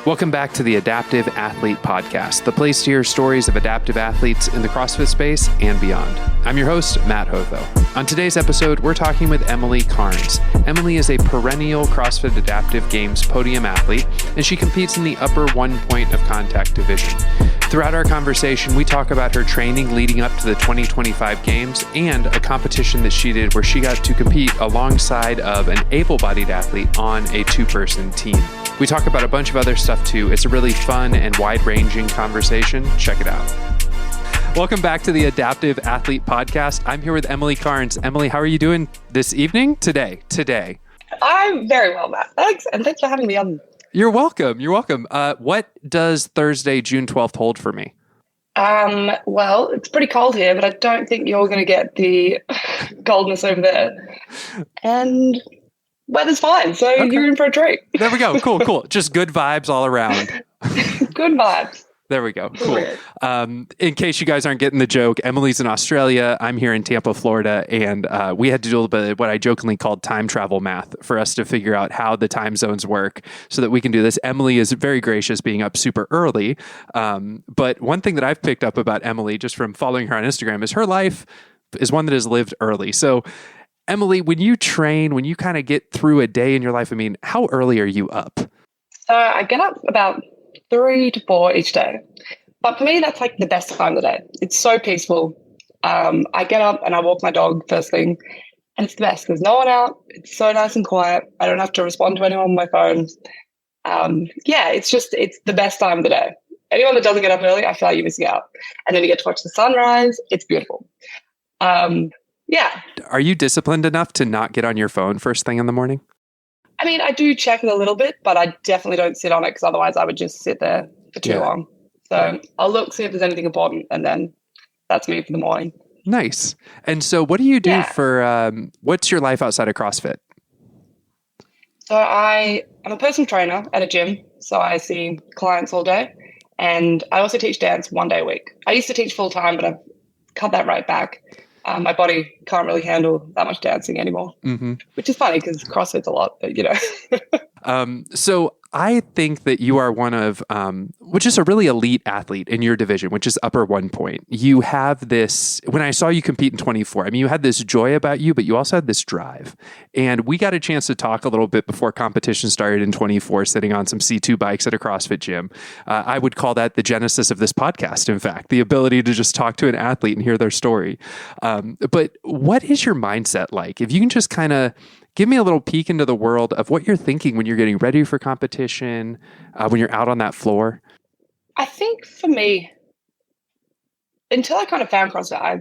Welcome back to the Adaptive Athlete Podcast, the place to hear stories of adaptive athletes in the CrossFit space and beyond. I'm your host, Matt Hotho. On today's episode, we're talking with Emily Cairns. Emily is a perennial CrossFit Adaptive Games podium athlete, and she competes in the upper 1 point of contact division. Throughout our conversation, we talk about her training leading up to the 2025 Games and a competition that she did where she got to compete alongside of an able-bodied athlete on a two-person team. We talk about a bunch of other stuff too. It's a really fun and wide-ranging conversation. Check it out. Welcome back to the Adaptive Athlete Podcast. I'm here with Emily Cairns. Emily, how are you doing this evening? Today. I'm very well, Matt. Thanks. And thanks for having me on. You're welcome. What does Thursday, June 12th hold for me? Well, it's pretty cold here, but I don't think you're going to get the coldness over there. And weather's fine, so okay. You're in for a treat. There we go. Cool. Just good vibes all around. Good vibes. There we go. Cool. In case you guys aren't getting the joke, Emily's in Australia. I'm here in Tampa, Florida, and we had to do a little bit of what I jokingly called time travel math for us to figure out how the time zones work so that we can do this. Emily is very gracious being up super early. But one thing that I've picked up about Emily just from following her on Instagram is her life is one that is lived early. So Emily, when you train, when you kind of get through a day in your life, I mean, how early are you up? So I get up about 3 to 4 each day. But for me, that's like the best time of the day. It's so peaceful. I get up and I walk my dog first thing. And it's the best. There's no one out. It's so nice and quiet. I don't have to respond to anyone on my phone. It's the best time of the day. Anyone that doesn't get up early, I feel like you're missing out. And then you get to watch the sunrise. It's beautiful. Yeah. Are you disciplined enough to not get on your phone first thing in the morning? I mean, I do check it a little bit, but I definitely don't sit on it because otherwise I would just sit there for too long. So I'll look, see if there's anything important, and then that's me for the morning. Nice. And so what do you do for, what's your life outside of CrossFit? So I'm a personal trainer at a gym. So I see clients all day. And I also teach dance 1 day a week. I used to teach full time, but I've cut that right back. My body can't really handle that much dancing anymore, which is funny because CrossFit's a lot, but you know. So I think that you are one of, which is a really elite athlete in your division, which is upper 1 point. You have this, when I saw you compete in 24, I mean, you had this joy about you, but you also had this drive. And we got a chance to talk a little bit before competition started in 24, sitting on some C2 bikes at a CrossFit gym. I would call that the genesis of this podcast, in fact, the ability to just talk to an athlete and hear their story. But what is your mindset like? If you can just kind of give me a little peek into the world of what you're thinking when you're getting ready for competition, when you're out on that floor. I think for me, until I kind of found CrossFit, I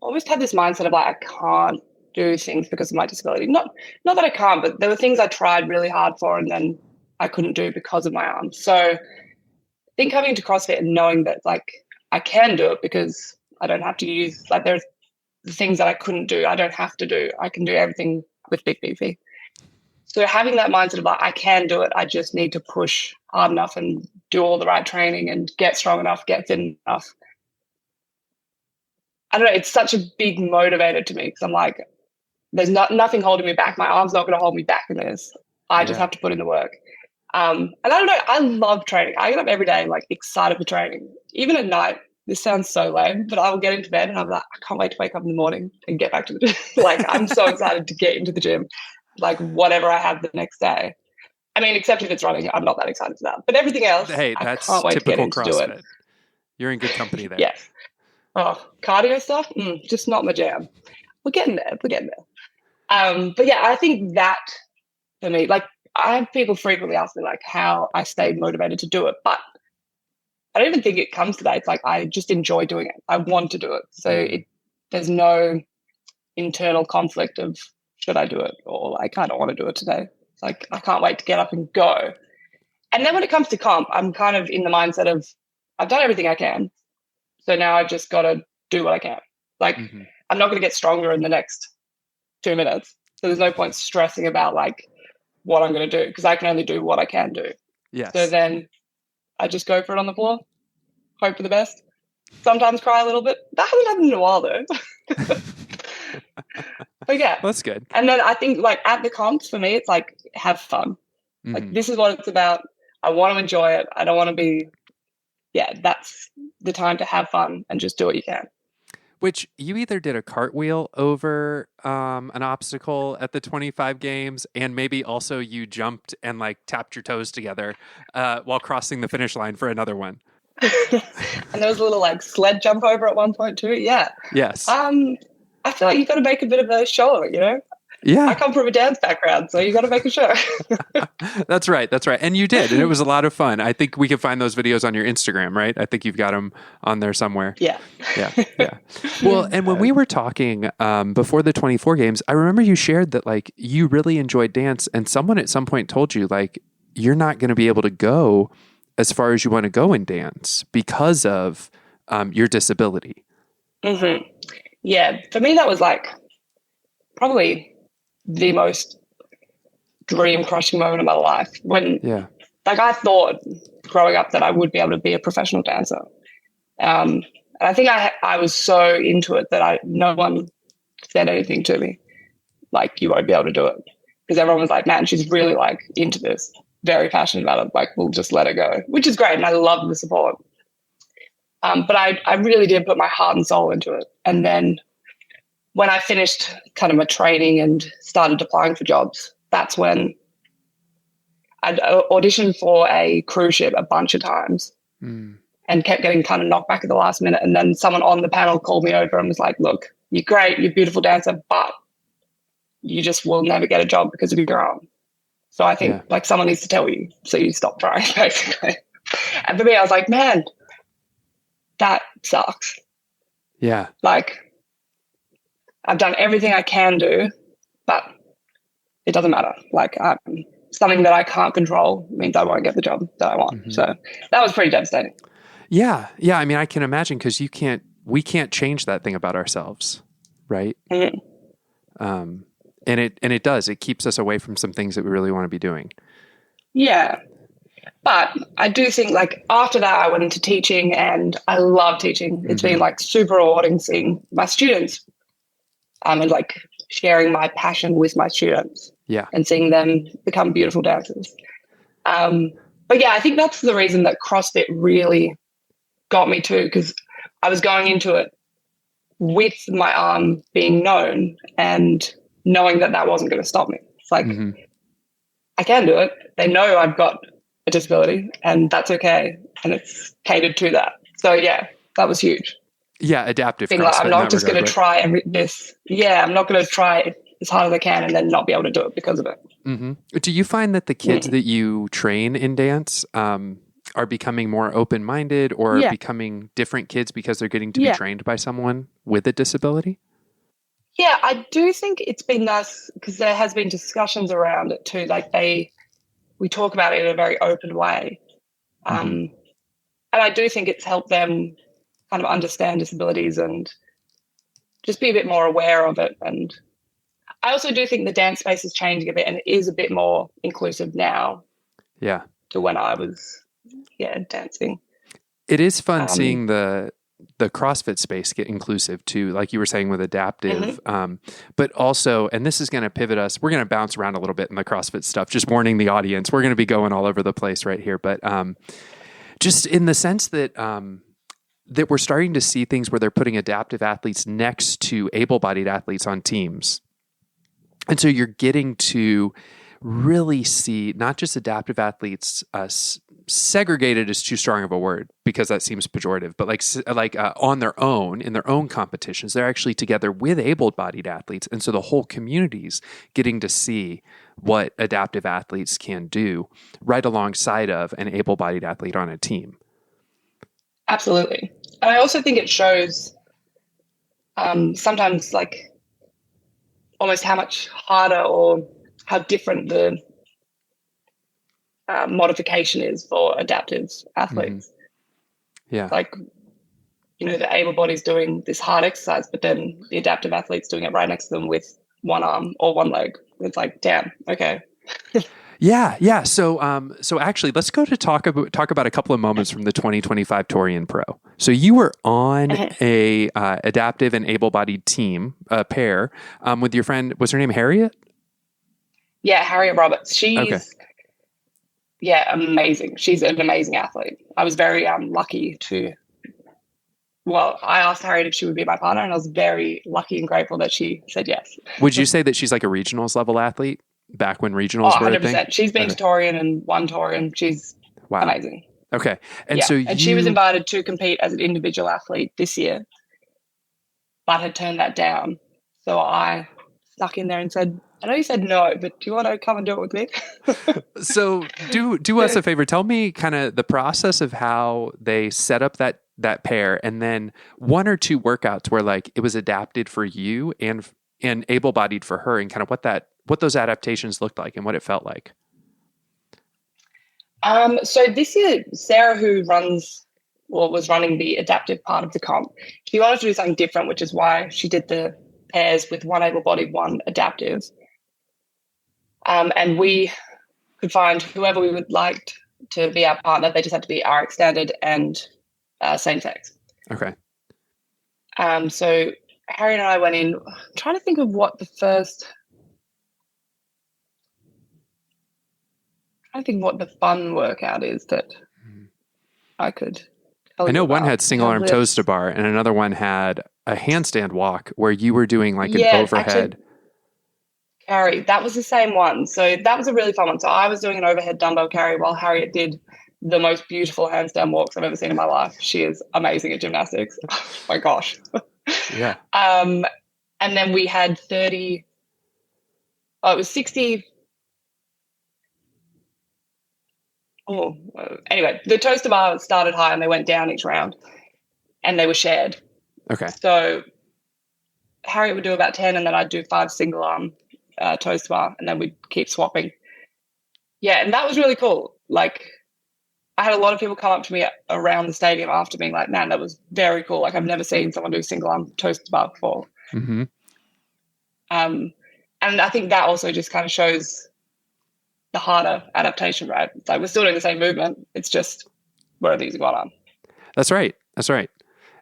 always had this mindset of like, I can't do things because of my disability. Not that I can't, but there were things I tried really hard for and then I couldn't do because of my arms. So I think coming to CrossFit and knowing that like I can do it because I don't have to use, like there's the things that I couldn't do, I don't have to do. I can do everything with Big Beefy. So having that mindset of like, I can do it, I just need to push hard enough and do all the right training and get strong enough, get fit enough. I don't know, it's such a big motivator to me because I'm like, there's nothing holding me back. My arm's not going to hold me back in this. I just have to put in the work. And I don't know, I love training. I get up every day like excited for training. Even at night, this sounds so lame, but I will get into bed and I'm like, I can't wait to wake up in the morning and get back to the gym. Like, I'm so excited to get into the gym, like whatever I have the next day. I mean, except if it's running, I'm not that excited for that. But everything else, hey, that's I can't wait typical to get into CrossFit. it. You're in good company there. Yes. Oh, cardio stuff, just not my jam. We're getting there. But yeah, I think that for me, like I have people frequently ask me like how I stayed motivated to do it, but I don't even think it comes to that. It's like I just enjoy doing it. I want to do it. So there's no internal conflict of should I do it or like I don't want to do it today. It's like I can't wait to get up and go. And then when it comes to comp, I'm kind of in the mindset of I've done everything I can. So now I've just got to do what I can. Like I'm not going to get stronger in the next 2 minutes. So there's no point stressing about like what I'm going to do because I can only do what I can do. Yes. So then I just go for it on the floor, hope for the best. Sometimes cry a little bit. That hasn't happened in a while though. But yeah. That's good. And then I think like at the comps for me, it's like have fun. Like this is what it's about. I want to enjoy it. I don't want to be, that's the time to have fun and just do what you can. Which you either did a cartwheel over an obstacle at the 25 games, and maybe also you jumped and like tapped your toes together while crossing the finish line for another one. And there was a little like sled jump over at one point too. Yeah. Yes. I feel like you got to make a bit of a show of it, you know? Yeah. I come from a dance background, so you got to make a show. That's right. And you did. And it was a lot of fun. I think we can find those videos on your Instagram, right? I think you've got them on there somewhere. Yeah. Yeah. Well, and when we were talking before the 24 games, I remember you shared that like you really enjoyed dance, and someone at some point told you like you're not going to be able to go as far as you want to go in dance because of your disability. Mm-hmm. Yeah. For me, that was like probably the most dream crushing moment of my life when like I thought growing up that I would be able to be a professional dancer. And I think I was so into it that no one said anything to me like, you won't be able to do it, because everyone was like, man, she's really like into this, very passionate about it, like we'll just let her go, which is great, and I love the support. But I really did put my heart and soul into it. And then when I finished kind of my training and started applying for jobs, that's when I'd auditioned for a cruise ship a bunch of times and kept getting kind of knocked back at the last minute. And then someone on the panel called me over and was like, look, you're great, you're a beautiful dancer, but you just will never get a job because of your arm. So I think like someone needs to tell you, so you stop trying, basically. And for me, I was like, man, that sucks. Yeah. Like, I've done everything I can do, but it doesn't matter. Like something that I can't control means I won't get the job that I want. Mm-hmm. So that was pretty devastating. Yeah. Yeah. I mean, I can imagine, because we can't change that thing about ourselves. Right. Mm-hmm. And it does, it keeps us away from some things that we really want to be doing. Yeah. But I do think like after that, I went into teaching, and I love teaching. It's been like super rewarding seeing my students and like sharing my passion with my students and seeing them become beautiful dancers. But yeah, I think that's the reason that CrossFit really got me too, because I was going into it with my arm being known and knowing that that wasn't going to stop me. It's like, I can do it. They know I've got a disability, and that's okay. And it's catered to that. So yeah, that was huge. Yeah, adaptive CrossFit. Like, I'm not just going to try this. Yeah, I'm not going to try as hard as I can and then not be able to do it because of it. Mm-hmm. Do you find that the kids that you train in dance are becoming more open-minded, or becoming different kids because they're getting to be trained by someone with a disability? Yeah, I do think it's been nice, because there has been discussions around it too. Like we talk about it in a very open way. And I do think it's helped them kind of understand disabilities and just be a bit more aware of it. And I also do think the dance space is changing a bit, and it is a bit more inclusive now. Yeah. To when I was, dancing. It is fun seeing the CrossFit space get inclusive too, like you were saying with adaptive, but also, and this is going to pivot us, we're going to bounce around a little bit in the CrossFit stuff, just warning the audience, we're going to be going all over the place right here, but just in the sense that that we're starting to see things where they're putting adaptive athletes next to able-bodied athletes on teams. And so you're getting to really see not just adaptive athletes segregated is too strong of a word because that seems pejorative, but like on their own, in their own competitions, they're actually together with able-bodied athletes. And so the whole community's getting to see what adaptive athletes can do right alongside of an able-bodied athlete on a team. Absolutely. And I also think it shows sometimes like almost how much harder or how different the modification is for adaptive athletes. Yeah. Like, the able body's doing this hard exercise, but then the adaptive athlete's doing it right next to them with one arm or one leg. It's like, damn, okay. Yeah. So actually, let's go to talk about a couple of moments from the 2025 Torian Pro. So you were on a adaptive and able-bodied team, pair, with your friend. Was her name Harriet? Yeah, Harriet Roberts. She's Yeah, amazing. She's an amazing athlete. I was very lucky to. Well, I asked Harriet if she would be my partner, and I was very lucky and grateful that she said yes. Would you say that she's like a regionals level athlete back when Oh, regionals were a thing? 100%. She's been to Torian and won Torian. She's amazing. Okay. And yeah. so and she was invited to compete as an individual athlete this year, but had turned that down. So I stuck in there and said, I know you said no, but do you want to come and do it with me? So do us a favor. Tell me kind of the process of how they set up that pair, and then one or two workouts where like it was adapted for you and able-bodied for her, and kind of what those adaptations looked like and what it felt like. So this year, Sarah, who was running the adaptive part of the comp, she wanted to do something different, which is why she did the pairs with one able-bodied, one adaptive. And we could find whoever we would like to be our partner. They just had to be RX standard and same sex. Okay. So Harry and I went in, I'm trying to think of what the fun workout is that I could tell you. I know one had single arm toes to bar, and another one had a handstand walk where you were doing like an overhead. Carry. That was the same one. So that was a really fun one. So I was doing an overhead dumbbell carry while Harriet did the most beautiful handstand walks I've ever seen in my life. She is amazing at gymnastics. Oh my gosh. Yeah. And then we had 30. Oh, it was 60. Oh, anyway, the toaster bar started high and they went down each round, and they were shared. Okay. So Harriet would do about 10, and then I'd do 5 single arm toaster bar, and then we'd keep swapping. Yeah, and that was really cool. Like, I had a lot of people come up to me around the stadium after being like, man, that was very cool. Like, I've never seen someone do single arm toaster bar before. Mm-hmm. And I think that also just kind of shows the harder adaptation, right? It's like we're still doing the same movement. It's just we're using one arm. That's right.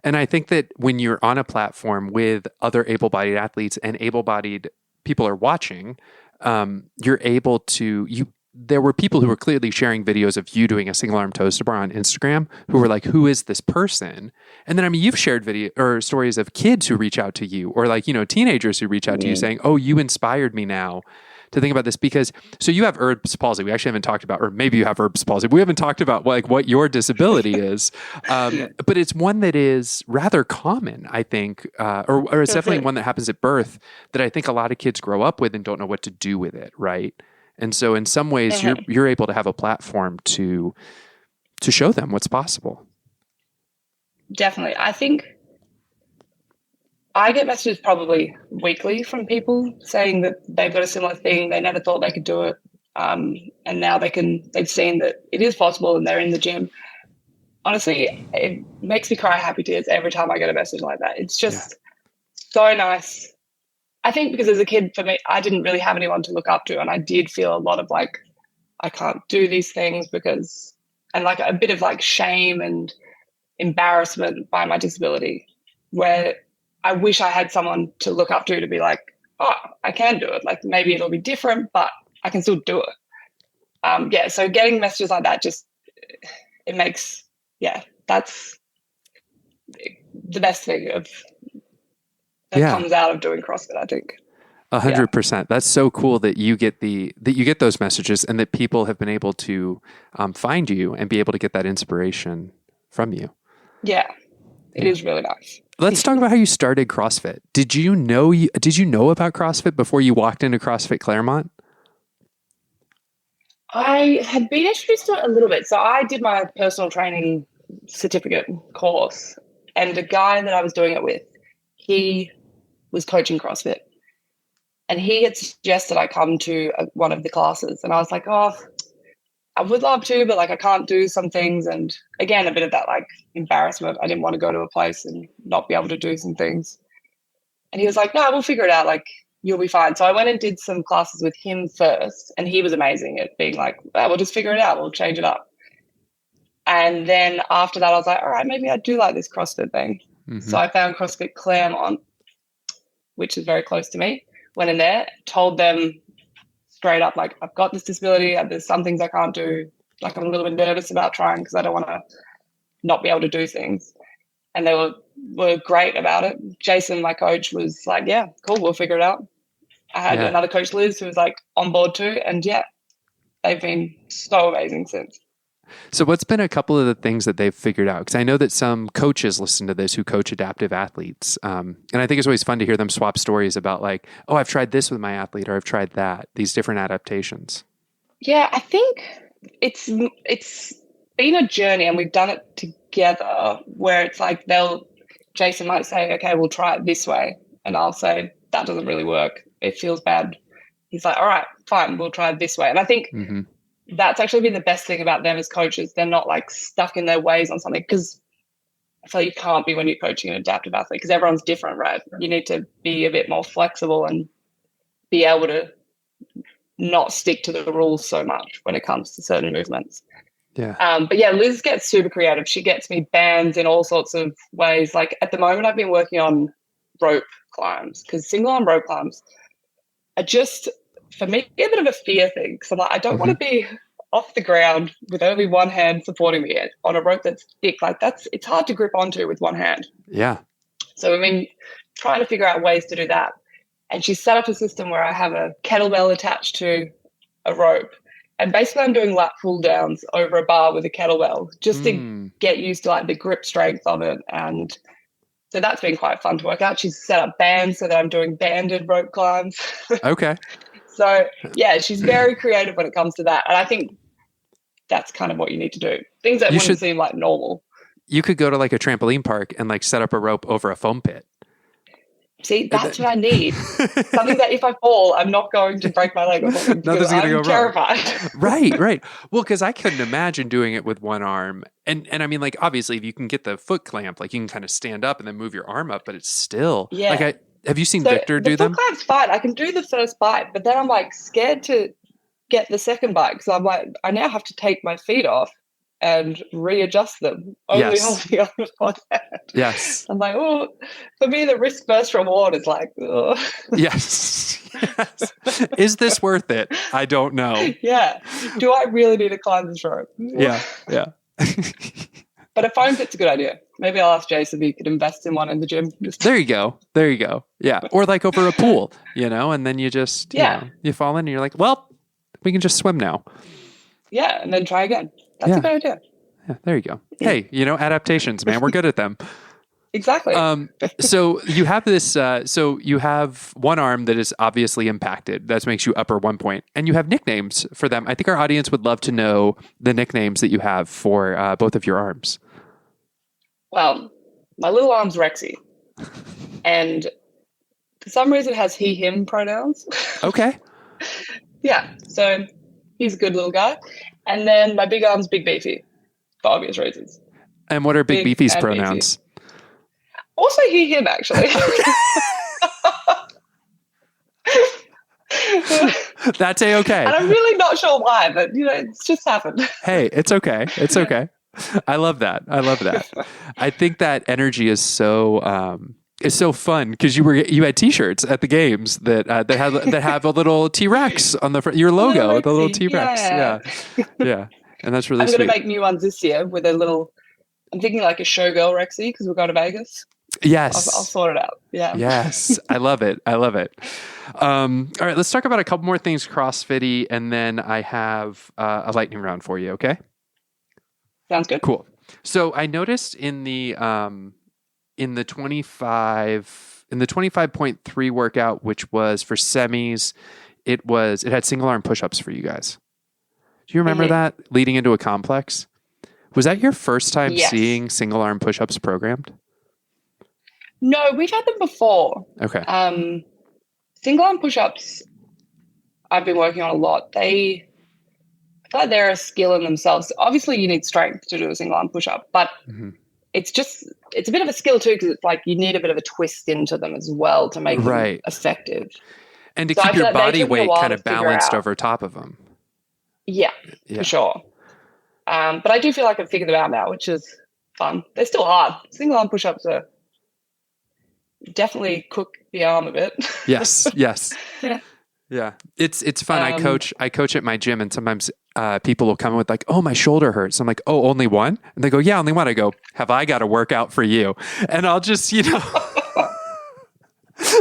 And I think that when you're on a platform with other able-bodied athletes and able-bodied people are watching, you're able to, there were people who were clearly sharing videos of you doing a single arm toaster bar on Instagram who were like, who is this person? And then, I mean, you've shared video or stories of kids who reach out to you, or like, teenagers who reach out to you saying, oh, you inspired me now to think about this, because so you have Erb's palsy. We actually haven't talked about, or maybe you have Erb's palsy. We haven't talked about like what your disability is, but it's one that is rather common, I think, or it's definitely one that happens at birth that I think a lot of kids grow up with and don't know what to do with it, right? And so in some ways, you're able to have a platform to show them what's possible. Definitely. I think I get messages probably weekly from people saying that they've got a similar thing. They never thought they could do it. And now they've seen that it is possible and they're in the gym. Honestly, it makes me cry happy tears every time I get a message like that. It's just so nice. I think because as a kid, for me, I didn't really have anyone to look up to. And I did feel a lot of like, I can't do these things and like a bit of like shame and embarrassment by my disability, where I wish I had someone to look up to be like, oh, I can do it. Like maybe it'll be different, but I can still do it. So getting messages like that it makes, that's the best thing that comes out of doing CrossFit, I think. 100%. That's so cool that you get those messages and that people have been able to find you and be able to get that inspiration from you. Yeah, it is really nice. Let's talk about how you started CrossFit. Did you know about CrossFit before you walked into CrossFit Claremont? I had been introduced to it a little bit. So I did my personal training certificate course, and the guy that I was doing it with, he was coaching CrossFit, and he had suggested I come to one of the classes, and I was like, oh, I would love to, but like I can't do some things. And again, a bit of that like embarrassment. I didn't want to go to a place and not be able to do some things. And he was like, no, we'll figure it out. Like you'll be fine. So I went and did some classes with him first, and he was amazing at being like, we'll just figure it out. We'll change it up. And then after that, I was like, all right, maybe I do like this CrossFit thing. Mm-hmm. So I found CrossFit Claremont, which is very close to me. Went in there, told them straight up, like, I've got this disability. There's some things I can't do. like I'm a little bit nervous about trying because I don't want to not be able to do things. And they were great about it. Jason, my coach, was like, yeah, cool, we'll figure it out. I had another coach, Liz, who was like on board too. And yeah, they've been so amazing since. So what's been a couple of the things that they've figured out? Because I know that some coaches listen to this who coach adaptive athletes. And I think it's always fun to hear them swap stories about like, oh, I've tried this with my athlete, or I've tried that, these different adaptations. Yeah, I think it's been a journey, and we've done it together where it's like Jason might say, okay, we'll try it this way. And I'll say, that doesn't really work. It feels bad. He's like, all right, fine, we'll try it this way. And I think that's actually been the best thing about them as coaches. They're not like stuck in their ways on something, because I feel you can't be when you're coaching an adaptive athlete, because everyone's different, right? You need to be a bit more flexible and be able to not stick to the rules so much when it comes to certain movements. Yeah. But yeah, Liz gets super creative. She gets me bands in all sorts of ways. Like at the moment, I've been working on rope climbs, because single arm rope climbs are just, for me, a bit of a fear thing. Because I'm like, I don't want to be off the ground with only one hand supporting me on a rope that's thick. Like it's hard to grip onto with one hand. Yeah. So I mean, trying to figure out ways to do that. And she set up a system where I have a kettlebell attached to a rope. And basically I'm doing lat pull downs over a bar with a kettlebell just to get used to like the grip strength of it. And so that's been quite fun to work out. She's set up bands so that I'm doing banded rope climbs. Okay. So yeah, she's very creative when it comes to that. And I think that's kind of what you need to do. Things that wouldn't seem like normal. You could go to like a trampoline park and like set up a rope over a foam pit. See, that's what I need. Something that if I fall, I'm not going to break my leg or something. Nothing's going to go terrified. wrong. Right. Well, because I couldn't imagine doing it with one arm. And I mean, like, obviously, if you can get the foot clamp, like you can kind of stand up and then move your arm up, but it's still like have you seen Victor do them? The foot clamp's fine. I can do the first bite, but then I'm like scared to get the second bite, because I'm like, I now have to take my feet off and readjust them, only holding on with one hand. Yes. I'm like, oh, for me, the risk versus reward is like, oh. Yes. Is this worth it? I don't know. Yeah. Do I really need to climb this rope? Yeah. But a foam pit's a good idea. Maybe I'll ask Jason if he could invest in one in the gym. There you go. Yeah. Or like over a pool, and then you just, you know, you fall in and you're like, well, we can just swim now. Yeah. And then try again. That's a good idea. Yeah, there you go. Hey, adaptations, man. We're good at them. Exactly. So you have this, so you have one arm that is obviously impacted. That makes you upper 1 point. And you have nicknames for them. I think our audience would love to know the nicknames that you have for both of your arms. Well, my little arm's Rexy. And for some reason it has he, him pronouns. Okay. Yeah. So he's a good little guy. And then my big arm's Big Beefy, for obvious reasons. And what are Big Beefy's pronouns? Beefy. Also he, him, actually. That's A-okay. And I'm really not sure why, but, it's just happened. Hey, it's okay. It's okay. I love that. I think that energy is so... It's so fun because you had T-shirts at the games that have a little T-Rex on the front, your logo, the little T-Rex, yeah, and that's really. I'm going to make new ones this year with a little. I'm thinking like a showgirl Rexy, because we're going to Vegas. Yes, I'll sort it out. Yeah. Yes, I love it. All right, let's talk about a couple more things CrossFit-y, and then I have a lightning round for you. Okay. Sounds good. Cool. So I noticed in the 25.3 workout, which was for semis, it had single arm push-ups for you guys. Do you remember that leading into a complex? Was that your first time seeing single arm push-ups programmed? No, we've had them before. Okay. Single arm push-ups I've been working on a lot. I feel like they're a skill in themselves. Obviously you need strength to do a single arm push-up, but it's a bit of a skill too, because it's like you need a bit of a twist into them as well to make them effective. And to keep your body weight kind of balanced over top of them. Yeah, for sure. But I do feel like I've figured them out now, which is fun. They're still hard. Single arm push-ups are definitely cook the arm a bit. Yes. Yeah. It's fun. I coach at my gym, and sometimes people will come with like, oh, my shoulder hurts. I'm like, oh, only one? And they go, yeah, only one. I go, have I got to work out for you? And I'll just,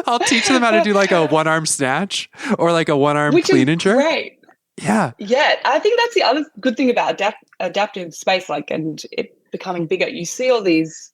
I'll teach them how to do like a one-arm snatch or like a one-arm Which clean is and jerk. great. Yeah. Yeah. I think that's the other good thing about adaptive space, like, and it becoming bigger. You see all these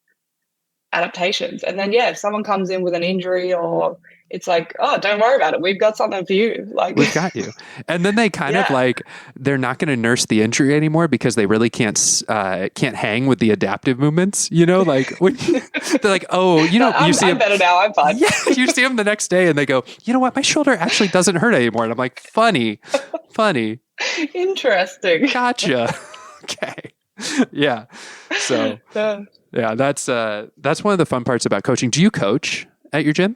adaptations. And then, if someone comes in with an injury or it's like, oh, don't worry about it. We've got something for you. Like, we've got you. And then they kind of like, they're not going to nurse the injury anymore because they really can't hang with the adaptive movements, like when they're like, oh, you see I'm better now. I'm fine. Yeah. You see them the next day and they go, you know what? My shoulder actually doesn't hurt anymore. And I'm like, funny. Interesting. Gotcha. Okay. Yeah. So yeah, that's one of the fun parts about coaching. Do you coach at your gym?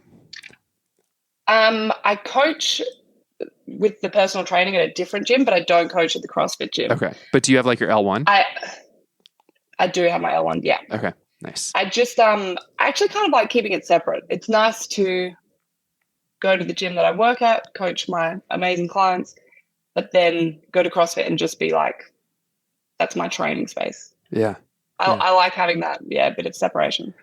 I coach with the personal training at a different gym, but I don't coach at the CrossFit gym. Okay. But do you have like your L1? I do have my L1, yeah. Okay. Nice. I just I actually kind of like keeping it separate. It's nice to go to the gym that I work at, coach my amazing clients, but then go to CrossFit and just be like, that's my training space. Yeah. I like having that, a bit of separation.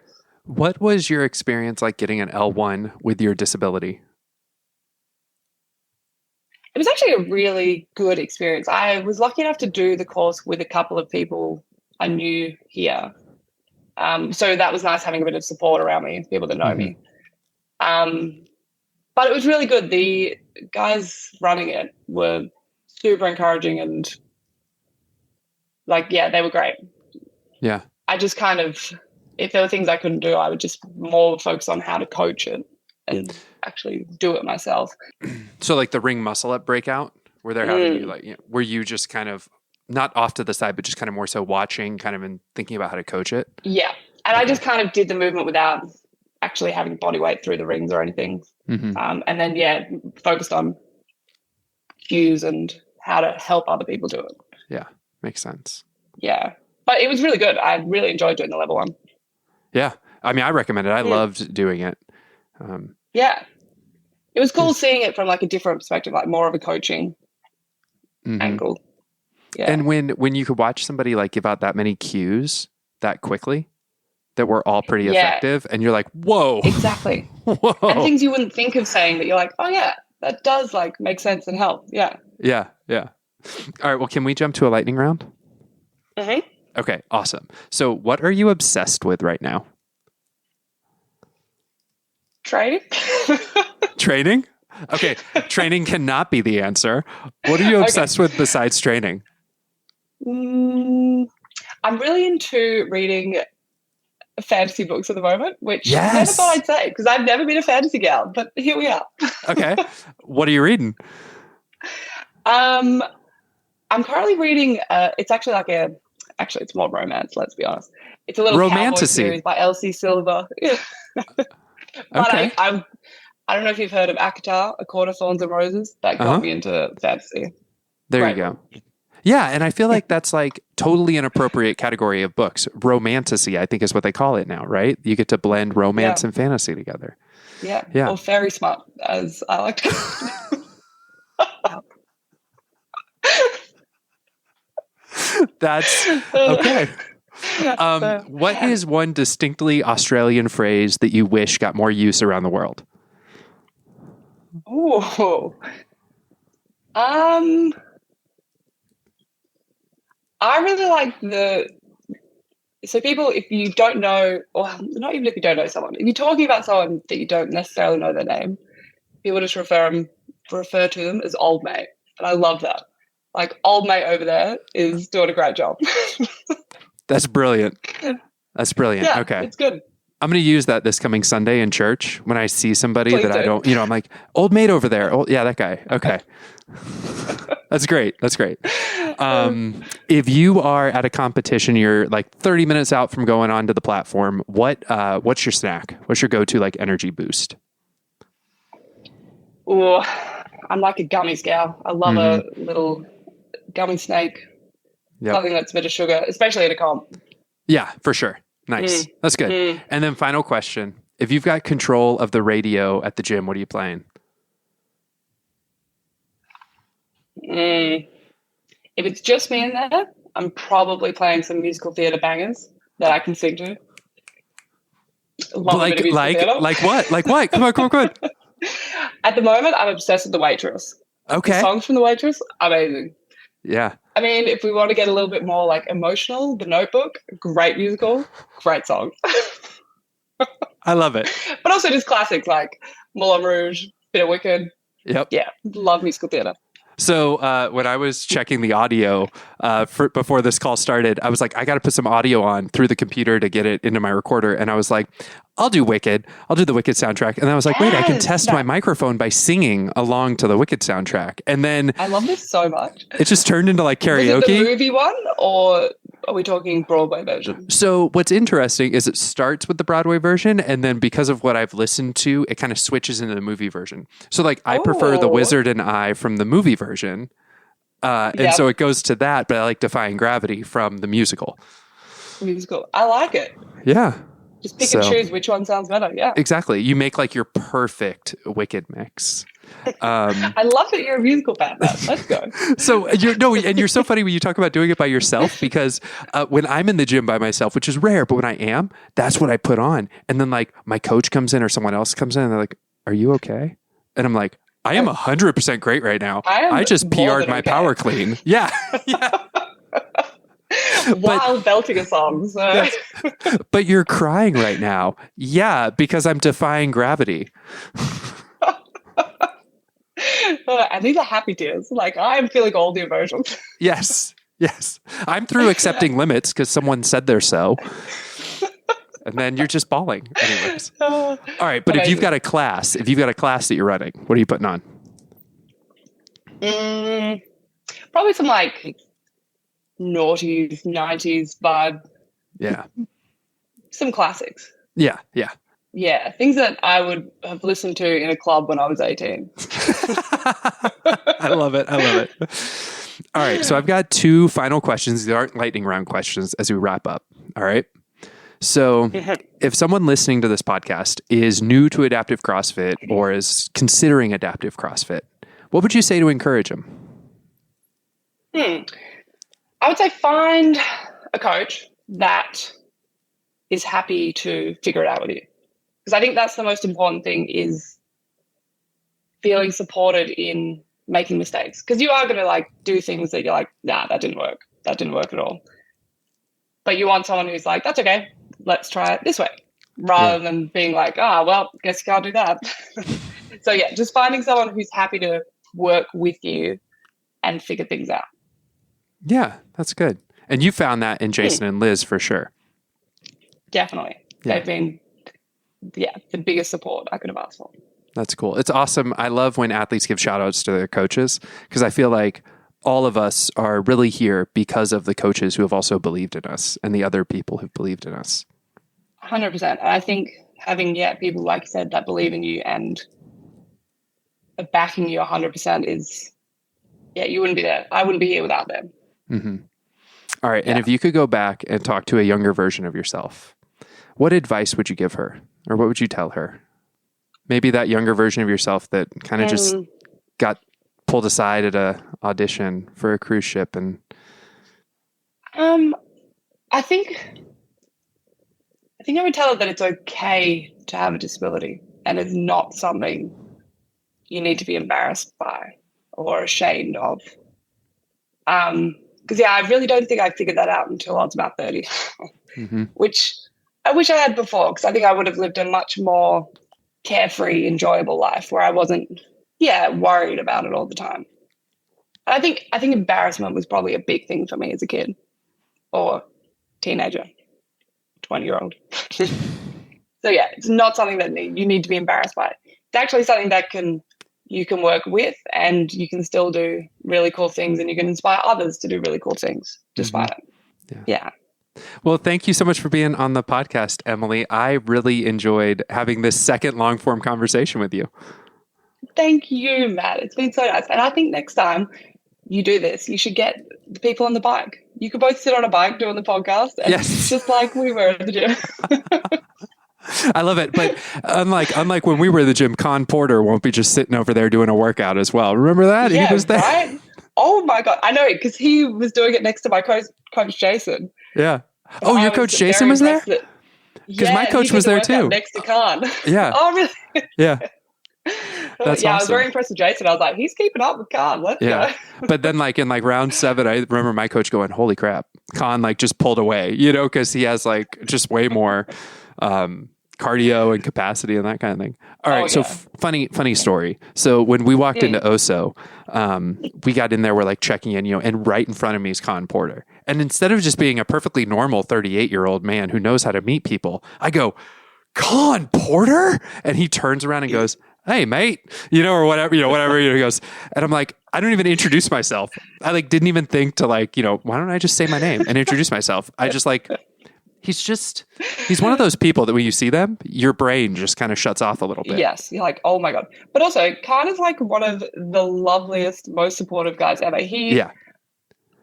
What was your experience like getting an L1 with your disability? It was actually a really good experience. I was lucky enough to do the course with a couple of people I knew here. So that was nice having a bit of support around me, people that know me. But it was really good. The guys running it were super encouraging and they were great. Yeah. I just kind of, if there were things I couldn't do, I would just more focus on how to coach it and actually do it myself. So like the ring muscle up breakout, where they're having you were you just kind of not off to the side, but just kind of more so watching kind of and thinking about how to coach it? Yeah. And I just kind of did the movement without actually having body weight through the rings or anything. And then, focused on cues and how to help other people do it. Yeah. Makes sense. Yeah. But it was really good. I really enjoyed doing the level 1. Yeah. I mean, I recommend it. I loved doing it. It was cool seeing it from like a different perspective, like more of a coaching angle. Yeah. And when you could watch somebody like give out that many cues that quickly, that were all pretty effective, and you're like, whoa. Exactly. Whoa. And things you wouldn't think of saying, but you're like, oh yeah, that does like make sense and help. Yeah. Yeah. Yeah. All right. Well, can we jump to a lightning round? Mm-hmm. Okay. Awesome. So what are you obsessed with right now? Training. Training? Okay. Training cannot be the answer. What are you obsessed with besides training? I'm really into reading fantasy books at the moment, which I never thought I'd say because I've never been a fantasy gal, but here we are. Okay. What are you reading? I'm currently reading, it's actually like it's more romance, let's be honest. It's a little cowboy series by Elsie Silver. But okay. I don't know if you've heard of Akatar, A Court of Thorns and Roses. That got me into fantasy. There you go. Yeah, and I feel like that's like totally an appropriate category of books. Romantasy, I think is what they call it now, right? You get to blend romance and fantasy together. Yeah. Yeah. Or fairy smart, as I like to call it. That's okay. What is one distinctly Australian phrase that you wish got more use around the world? Oh, I really like so people, if you don't know, or not even if you don't know someone, if you're talking about someone that you don't necessarily know their name, people just refer to them as old mate. And I love that. Like, old mate over there is doing a great job. That's brilliant. That's brilliant. Yeah, okay. It's good. I'm going to use that this coming Sunday in church when I see somebody I don't, I'm like, old mate over there. Oh, yeah, that guy. Okay. That's great. That's great. If you are at a competition, you're like 30 minutes out from going onto the platform, what's your snack? What's your go-to like energy boost? Oh, I'm like a gummies gal. I love a little gummy snake. Yep. Something that's a bit of sugar, especially at a comp. Yeah, for sure. Nice. That's good. And then final question. If you've got control of the radio at the gym, what are you playing? If it's just me in there, I'm probably playing some musical theatre bangers that I can sing to. Love a bit of musical theatre. Like what? Like what? Come on. At the moment, I'm obsessed with The Waitress. Okay. The songs from The Waitress, amazing. Yeah. I mean, if we want to get a little bit more like emotional, The Notebook, great musical, great song. I love it. But also just classics like Moulin Rouge, bit of Wicked. Yep. Yeah, love musical theatre. So when I was checking the audio before this call started, I was like, I got to put some audio on through the computer to get it into my recorder. And I was like, I'll do Wicked. I'll do the Wicked soundtrack. And then I was like, wait, I can test my microphone by singing along to the Wicked soundtrack. And then I love this so much. It just turned into like karaoke. Was it the movie one, or are we talking Broadway version? So what's interesting is it starts with the Broadway version, and then because of what I've listened to, it kind of switches into the movie version. So like I prefer The Wizard and I from the movie version. And so it goes to that, but I like Defying Gravity from the musical. I like it. Yeah. Just pick and choose which one sounds better. Yeah. Exactly. You make like your perfect Wicked mix. I love that you're a musical fan. Let's go. So you're so funny when you talk about doing it by yourself, because when I'm in the gym by myself, which is rare, but when I am, that's what I put on. And then like my coach comes in or someone else comes in and they're like, "Are you okay?" And I'm like, "I am 100% great right now. I just PR'd my power clean." Yeah. Yeah. While belting a song. So. But you're crying right now. Yeah, because I'm defying gravity. And these are happy tears. Like, I'm feeling all the emotions. Yes. I'm through accepting limits because someone said they're so. And then you're just bawling. Anyways. All right. But if you've got a class that you're running, what are you putting on? Probably some like noughties, 90s vibe. Yeah. Some classics. Yeah. Yeah, things that I would have listened to in a club when I was 18. I love it. All right, so I've got two final questions. They aren't lightning round questions as we wrap up. All right. So if someone listening to this podcast is new to adaptive CrossFit or is considering adaptive CrossFit, what would you say to encourage them? I would say find a coach that is happy to figure it out with you. Because I think that's the most important thing, is feeling supported in making mistakes. Because you are going to like do things that you're like, nah, that didn't work. That didn't work at all. But you want someone who's like, that's okay. Let's try it this way. Rather than being like, well, guess you can't do that. So yeah, just finding someone who's happy to work with you and figure things out. Yeah, that's good. And you found that in Jason and Liz for sure. Definitely. Yeah. They've been the biggest support I could have asked for. That's cool. It's awesome. I love when athletes give shout outs to their coaches, because I feel like all of us are really here because of the coaches who have also believed in us and the other people who've believed in us. 100%. I think having people, like you said, that believe in you and backing you 100% is, you wouldn't be there. I wouldn't be here without them. Mm-hmm. All right. And if you could go back and talk to a younger version of yourself, what advice would you give her? Or what would you tell her? Maybe that younger version of yourself that kind of just got pulled aside at a audition for a cruise ship. And I think I would tell her that it's okay to have a disability, and it's not something you need to be embarrassed by or ashamed of. Because I really don't think I figured that out until I was about 30, which I wish I had before, because I think I would have lived a much more carefree, enjoyable life where I wasn't, worried about it all the time. And I think embarrassment was probably a big thing for me as a kid or teenager, 20-year-old. So it's not something that you need to be embarrassed by. It's actually something that you can work with, and you can still do really cool things, and you can inspire others to do really cool things despite it. Yeah. Well, thank you so much for being on the podcast, Emily. I really enjoyed having this second long form conversation with you. Thank you, Matt. It's been so nice. And I think next time you do this, you should get the people on the bike. You could both sit on a bike doing the podcast. And it's just like we were at the gym. I love it. But unlike when we were at the gym, Con Porter won't be just sitting over there doing a workout as well. Remember that? He was there. Right? Oh my God. I know, because he was doing it next to my coach Jason. Yeah. And Oh, I your coach Jason very was there? impressed that- Because my Yeah, coach he did was the there workout too. next to Khan. Yeah. Oh, really? Yeah. That's Yeah, I was awesome. very impressed with Jason. I was like, he's keeping up with Khan. Let's Yeah. go. But then like in like round 7, I remember my coach going, holy crap, Khan like just pulled away, you know, because he has like just way more cardio and capacity and that kind of thing. All right. So funny story. So when we walked into Oso, we got in there, we're like checking in, you know, and right in front of me is Con Porter. And instead of just being a perfectly normal 38-year-old man who knows how to meet people, I go, Con Porter? And he turns around and goes, hey, mate, you know, or whatever, he goes, and I'm like, I don't even introduce myself. I like didn't even think to like, you know, why don't I just say my name and introduce myself? I just like, he's one of those people that when you see them, your brain just kind of shuts off a little bit. Yes. You're like, oh my God. But also, Khan is like one of the loveliest, most supportive guys ever.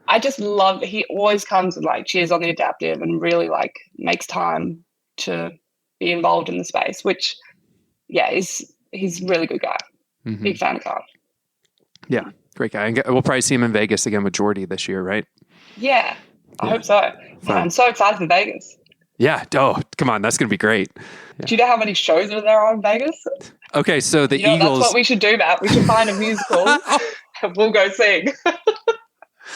I just love that he always comes and like cheers on the adaptive and really like makes time to be involved in the space, which he's a really good guy. Mm-hmm. Big fan of Khan. Yeah, great guy. And we'll probably see him in Vegas again with Jordy this year, right? Yeah, I hope so. I'm so excited for Vegas. Yeah. Oh, come on. That's going to be great. Yeah. Do you know how many shows are there on Vegas? Okay, so the Eagles... That's what we should do, Matt. We should find a musical and we'll go sing.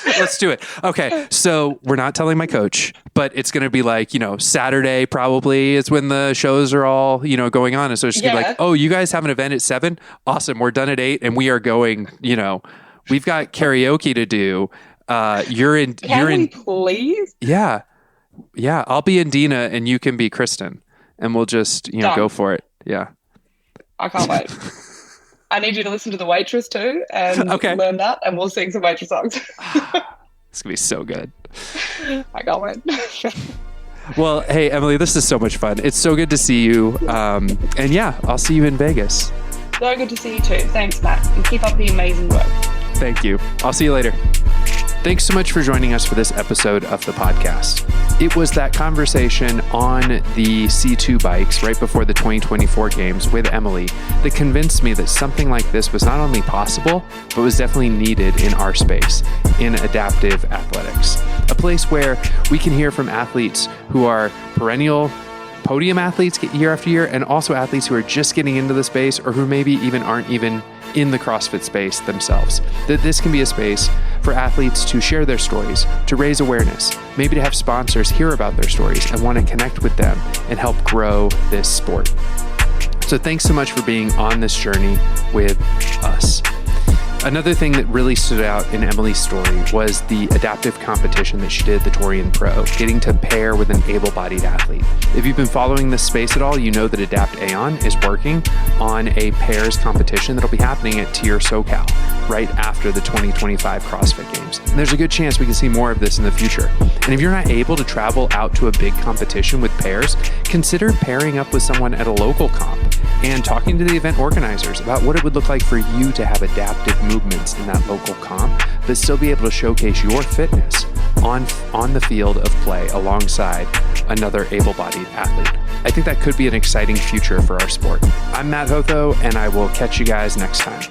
Let's do it. Okay, so we're not telling my coach, but it's going to be like, you know, Saturday probably is when the shows are all, you know, going on. And so it's going to be like, oh, you guys have an event at 7? Awesome. We're done at 8 and we are going, you know, we've got karaoke to do. Can we please? Yeah. Yeah. I'll be Indina and you can be Kristen and we'll just, you know, go for it. Yeah. I can't wait. I need you to listen to The Waitress too and learn that, and we'll sing some Waitress songs. It's going to be so good. I can't wait. Well, hey, Emily, this is so much fun. It's so good to see you. And yeah, I'll see you in Vegas. So good to see you too. Thanks, Matt. And keep up the amazing work. Thank you. I'll see you later. Thanks so much for joining us for this episode of the podcast. It was that conversation on the C2 bikes right before the 2024 games with Emily that convinced me that something like this was not only possible, but was definitely needed in our space, in adaptive athletics. A place where we can hear from athletes who are perennial podium athletes year after year, and also athletes who are just getting into the space or who maybe even aren't even in the CrossFit space themselves. That this can be a space for athletes to share their stories, to raise awareness, maybe to have sponsors hear about their stories and want to connect with them and help grow this sport. So thanks so much for being on this journey with us. Another thing that really stood out in Emily's story was the adaptive competition that she did at the Torian Pro, getting to pair with an able-bodied athlete. If you've been following this space at all, you know that Adapt Aeon is working on a pairs competition that'll be happening at Tier SoCal right after the 2025 CrossFit Games. And there's a good chance we can see more of this in the future. And if you're not able to travel out to a big competition with pairs, consider pairing up with someone at a local comp and talking to the event organizers about what it would look like for you to have adaptive movements in that local comp, but still be able to showcase your fitness on the field of play alongside another able-bodied athlete. I think that could be an exciting future for our sport. I'm Matt Hotho, and I will catch you guys next time.